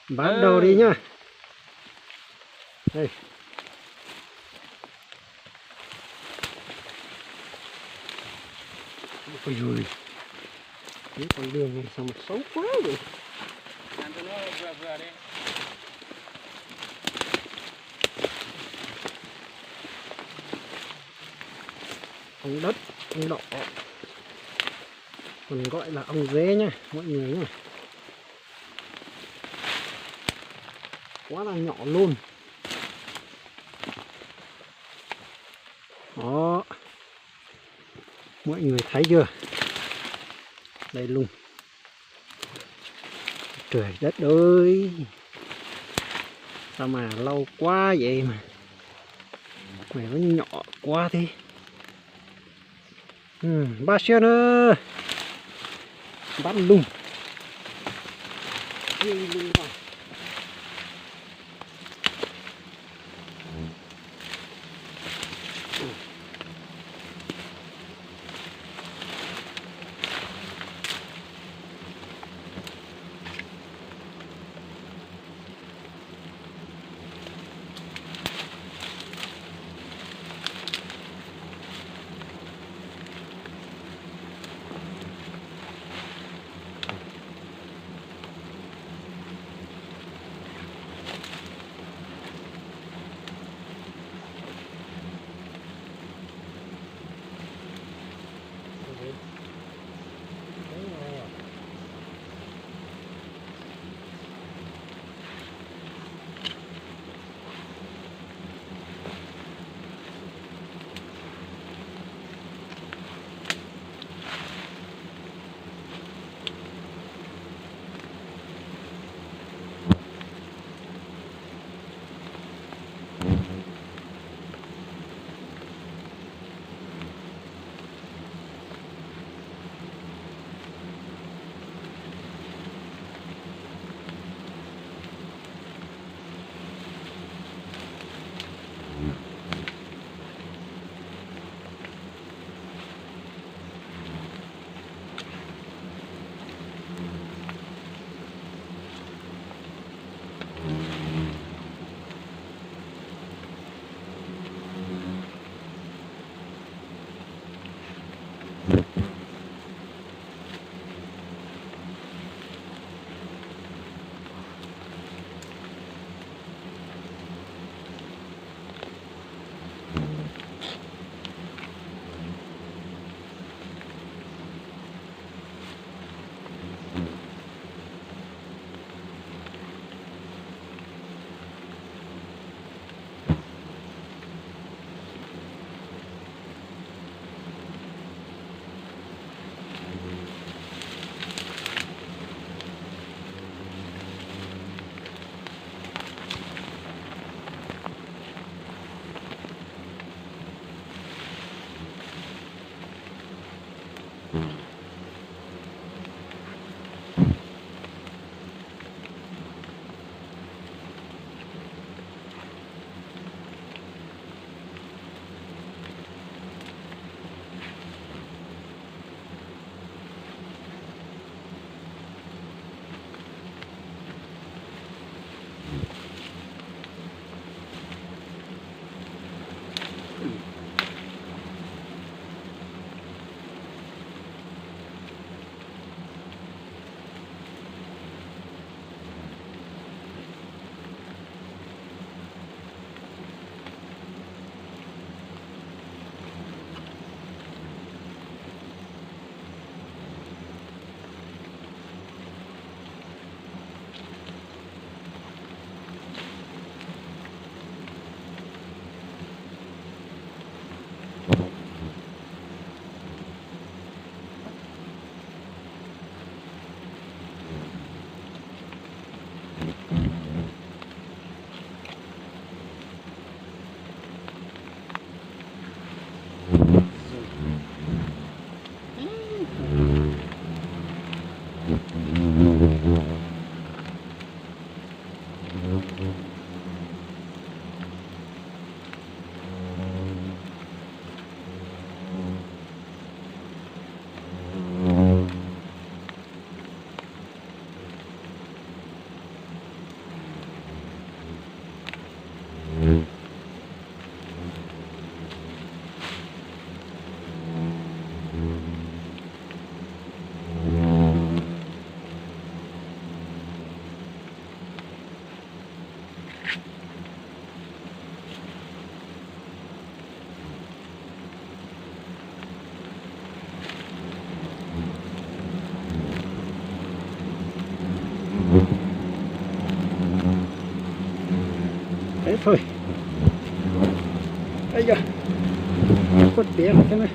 Bắt đầu đi nhá. Đây. Ôi giời. Cái con đường này sao mà xấu quá vậy. Làm cho nó vừa vừa đi. Ong đất, ong đỏ, còn gọi là ong dế nhá mọi người nhá. Quá là nhỏ luôn. Đó, mọi người thấy chưa, đây luôn. Trời đất ơi, sao mà lâu quá vậy mà mày nó nhỏ quá thế. Ba xe nữa bắt luôn. Luôn vào. thôi. Ây da, khuất bé thế này.